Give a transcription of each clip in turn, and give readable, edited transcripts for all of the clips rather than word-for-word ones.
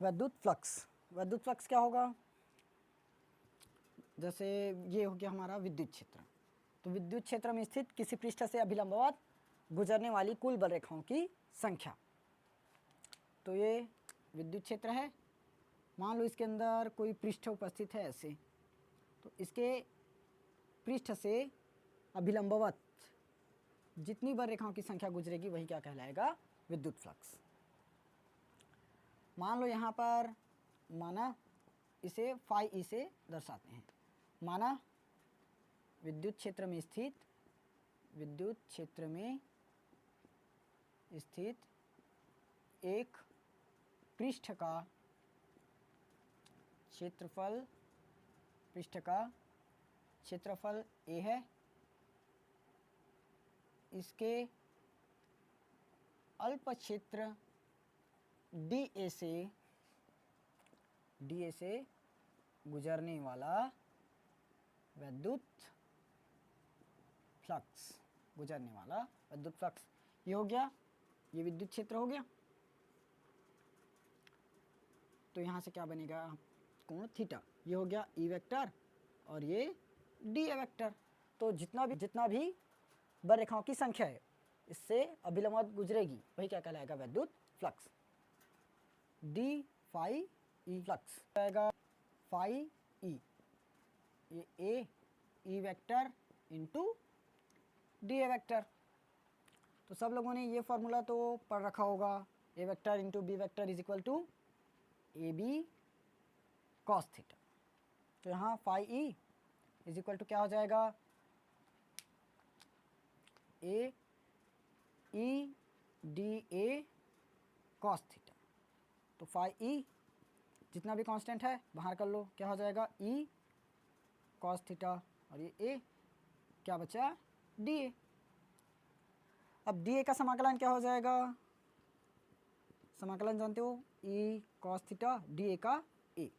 विद्युत फ्लक्स। विद्युत फ्लक्स क्या होगा? जैसे ये हो गया हमारा विद्युत क्षेत्र। तो विद्युत क्षेत्र में स्थित किसी पृष्ठ से अभिलंबवत गुजरने वाली कुल बल रेखाओं की संख्या। तो ये विद्युत क्षेत्र है। मान लो इसके अंदर कोई पृष्ठ उपस्थित है ऐसे, तो इसके पृष्ठ से अभिलंबवत जितनी बल रेखाओं की संख्या गुजरेगी वही क्या कहलाएगा? विद्युत फ्लक्स। मान लो यहाँ पर माना इसे फाई ई से दर्शाते हैं। माना विद्युत क्षेत्र में स्थित एक पृष्ठ का क्षेत्रफल ए है। इसके अल्प क्षेत्र डी ए से गुजरने वाला विद्युत फ्लक्स, ये हो गया, ये विद्युत क्षेत्र हो गया। तो यहाँ से क्या बनेगा? कोण थीटा। ये हो गया ई वेक्टर और ये डी ए वेक्टर। तो जितना भी बल रेखाओं की संख्या है इससे अभिलंबवत गुजरेगी वही क्या कहलाएगा? विद्युत flux. D phi E flux आएगा फाई ई, ये A E vector into D A vector. तो सब लोगों ने ये फॉर्मूला तो पढ़ रखा होगा, A vector into B vector is equal to A B cos theta. तो यहाँ phi E is equal to क्या हो जाएगा? A E D A cos theta. तो फाई ई जितना भी कांस्टेंट है बाहर कर लो, क्या हो जाएगा? ई कॉस थीटा और ये ए क्या बचा? D A. अब डी ए का समाकलन क्या हो जाएगा? समाकलन जानते हो, E cos theta D A का ए।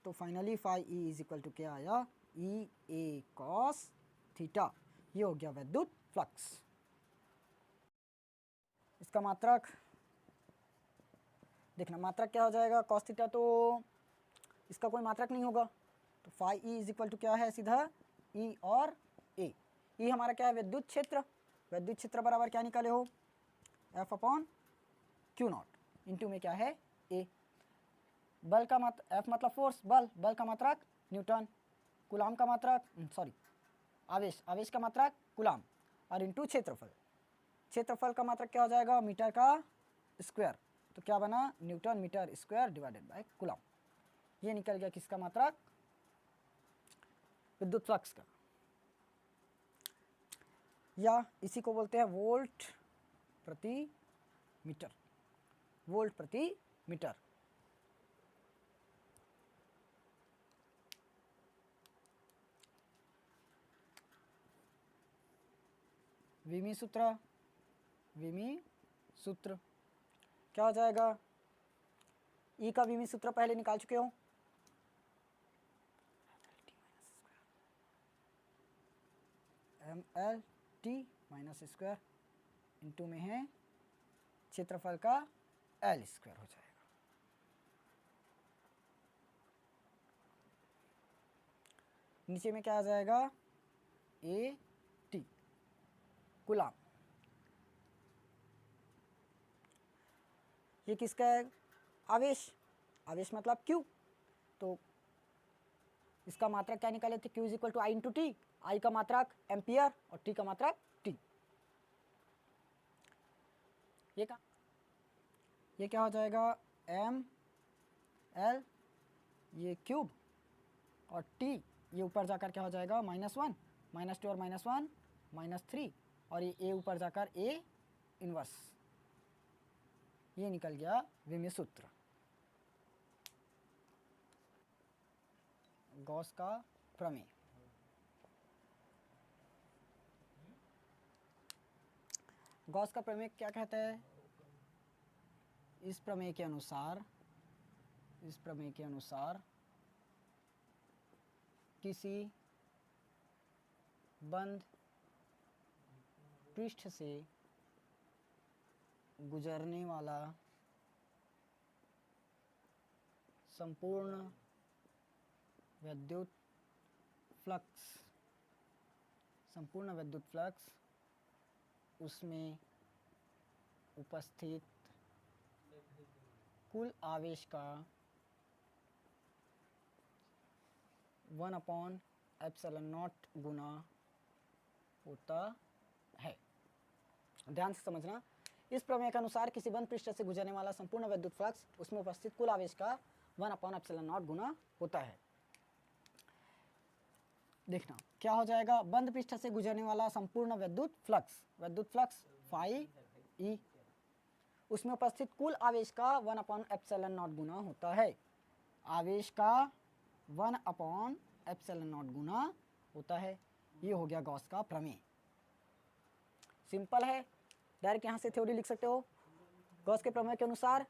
तो finally phi E is equal to क्या आया? E A cos theta. ये हो गया विद्युत फ्लक्स। इसका मात्रक देखना, मात्रक क्या हो जाएगा? कॉस थीटा तो इसका कोई मात्रक नहीं होगा, तो phi E is equal to क्या है? सीधा ई और ए। ई हमारा क्या है? विद्युत क्षेत्र। विद्युत क्षेत्र बराबर क्या निकाले हो? F upon Q not into में क्या है? ए। बल का एफ मतलब फोर्स, बल का मात्रक न्यूटन, कूलाम का मात्रक आवेश का मात्रक कूलाम, और इंटू क्षेत्रफल का मात्रक क्या हो जाएगा? मीटर का स्क्वायर। तो क्या बना? Newton metre square divided by coulomb. ये निकल गया किसका मात्रक? विद्युत फ्लक्स का। या इसी को बोलते हैं वोल्ट प्रति मीटर। विमी सूत्र क्या हो जाएगा? ई का विमी सूत्र पहले निकाल चुके हो। L T minus square into में है क्षेत्रफल का एल स्क्वायर हो जाएगा। नीचे में क्या आ जाएगा? A T coulomb. ये किसका है? आवेश मतलब क्यू। तो इसका मात्रक क्या निकाले थे? Q is equal to I into T. I का मात्रक एम्पियर और टी का मात्रक टी। ये क्या हो जाएगा? एम एल ये क्यूब और टी ये ऊपर जाकर क्या हो जाएगा? -1 -2 और -1 -3 और ये ए ऊपर जाकर ए इनवर्स। ये निकल गया विमीय सूत्र। गॉस का प्रमेय। गॉस का प्रमेय क्या कहता है? इस प्रमेय के अनुसार किसी बंद पृष्ठ से गुजरने वाला संपूर्ण विद्युत फ्लक्स, संपूर्ण विद्युत फ्लक्स उसमें उपस्थित कुल आवेश का 1/ε0 गुना होता है। ध्यान से समझना, इस प्रमेय के अनुसार किसी बंद पृष्ठ से गुजरने वाला संपूर्ण विद्युत फ्लक्स उसमें उपस्थित कुल आवेश का 1/ε0 गुना होता है। देखना क्या हो जाएगा, बंद पृष्ठ से गुजरने वाला संपूर्ण विद्युत फ्लक्स फाई ई, उसमें उपस्थित कुल आवेश का 1/ε0 गुना होता है। आवेश का 1/ε0 गुना होता है। ये हो गया गॉस का प्रमेय। सिंपल है, डायरेक्ट यहाँ से थ्योरी लिख सकते हो। गॉस के प्रमेय के अनुसार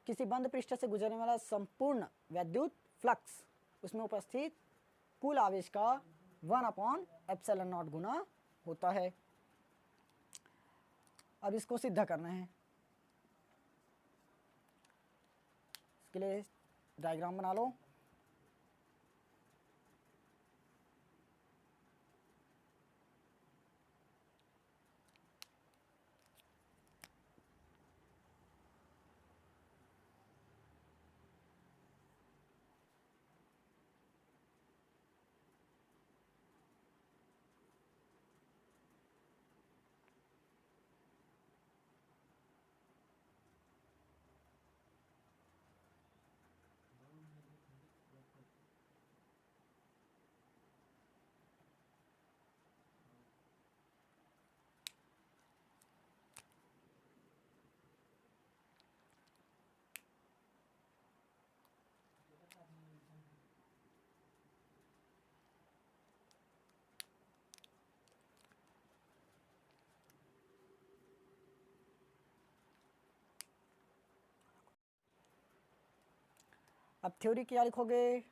किसी बंद पृष्ठ से गुजरने वाला संपूर्ण विद्युत फ्लक्स उसमें उपस्थित कुल आवेश का 1/ε0 गुना होता है। अब इसको सिद्ध करना है। इसके लिए डायग्राम बना लो। अब थ्योरी क्या लिखोगे,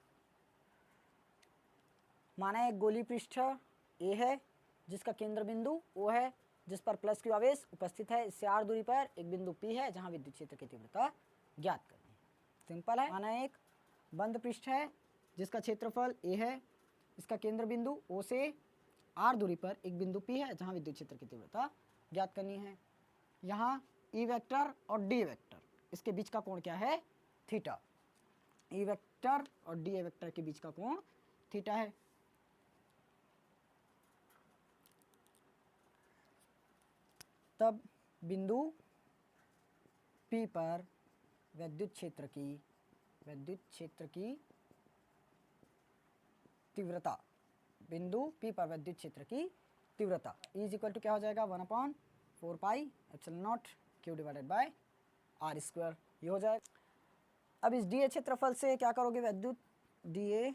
माना एक गोली पृष्ठ ए है जिसका केंद्र बिंदु O है, जिस पर प्लस क्यू आवेश उपस्थित है। इससे r दूरी पर एक बिंदु P है जहां विद्युत क्षेत्र की तीव्रता ज्ञात करनी है। सिंपल है। माना एक बंद पृष्ठ है जिसका क्षेत्रफल A है, इसका केंद्र बिंदु O से r दूरी पर एक बिंदु P है जहां विद्युत क्षेत्र की तीव्रता ज्ञात करनी है। यहाँ E वेक्टर और D वेक्टर, इसके बीच का कोण क्या है, थीटा। E वेक्टर और D वेक्टर के बीच का कोण थीटा है। तब बिंदु P पर विद्युत क्षेत्र की तीव्रता, बिंदु P पर विद्युत क्षेत्र की तीव्रता E इक्वल टू क्या हो जाएगा, 1/4πε0 Q divided by r square, ये हो जाएगा। अब इस dA क्षेत्रफल से क्या करोगे, विद्युत dA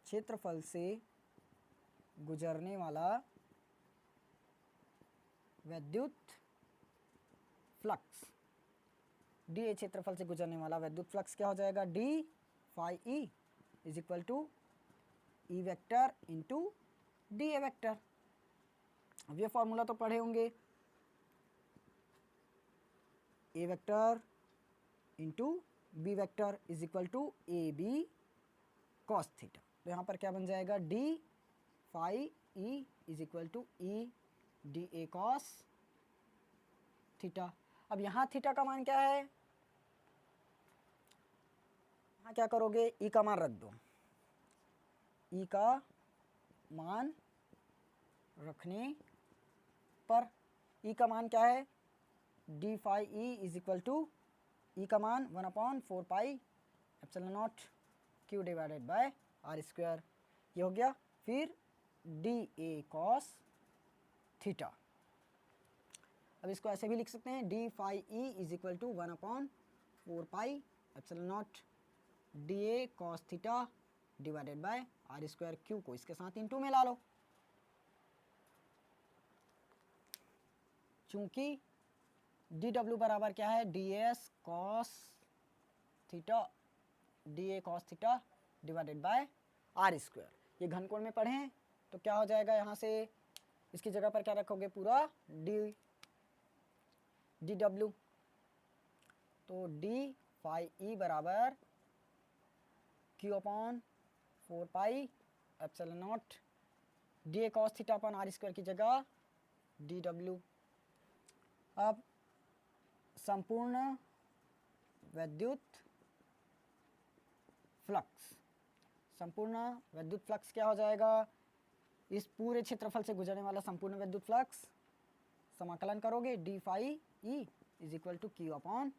क्षेत्रफल से गुजरने वाला विद्युत फ्लक्स, dA क्षेत्रफल से गुजरने वाला विद्युत फ्लक्स क्या हो जाएगा, d phi E is equal to E vector into dA vector. अब ये फॉर्मूला तो पढ़े होंगे, A vector into B vector is equal to AB cos theta. तो यहाँ पर क्या बन जाएगा, d phi E is equal to E dA cos theta. अब यहाँ थीटा का मान क्या है, यहाँ क्या करोगे, E का मान रख दो। E का मान रखने पर E का मान क्या है, d phi E is equal to E का मान 1/4πε0 Q divided by r square, ये हो गया। फिर dA कॉस थीटा। अब इसको ऐसे भी लिख सकते हैं, d phi E is equal to 1/4πε0 dA cos theta divided by r square. Q को इसके साथ इंटू में ला लो, चूंकि dW बराबर क्या है, ds cos theta, dA cos theta divided by r square. ये घनकोण में पढ़े हैं तो क्या हो जाएगा, यहाँ से इसकी जगह पर क्या रखोगे, पूरा dW, तो d फाई ई बराबर Q upon 4 pi epsilon naught D A cos theta upon R square की जगह डी डब्ल्यू। अब संपूर्ण विद्युत फ्लक्स, संपूर्ण विद्युत फ्लक्स क्या हो जाएगा? इस पूरे क्षेत्रफल से गुजरने वाला संपूर्ण विद्युत फ्लक्स समाकलन करोगे D phi E is equal to Q upon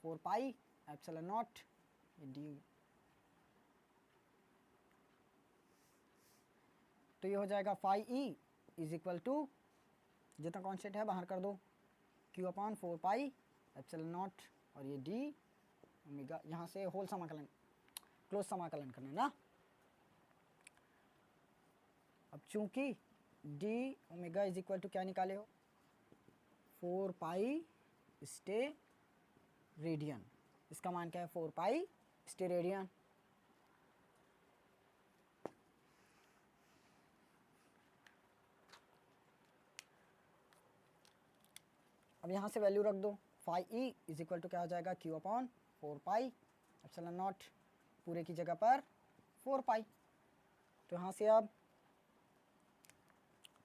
4 pi epsilon naught D. तो ये हो जाएगा phi E is equal to जितना कांस्टेंट है बाहर कर दो Q upon 4 pi epsilon naught और ये डी ओमेगा, यहाँ से होल समाकलन क्लोज समाकलन करना ना। अब चूंकि D omega is equal to क्या निकाले हो 4 पाई स्टे रेडियन, इसका मान क्या है 4 पाई स्टे रेडियन। अब यहाँ से वैल्यू रख दो phi E is equal to क्या हो जाएगा Q upon 4 pi epsilon naught पूरे की जगह पर 4 पाई। तो यहाँ से अब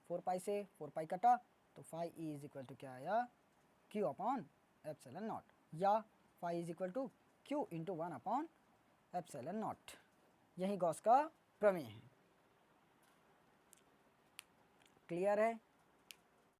4 पाई से 4 पाई कटा तो phi E is equal to क्या आया क्यू अपॉन एप्सिलॉन नॉट, या phi is equal to Q into 1 upon epsilon naught. यही गॉस का प्रमेय है। क्लियर है?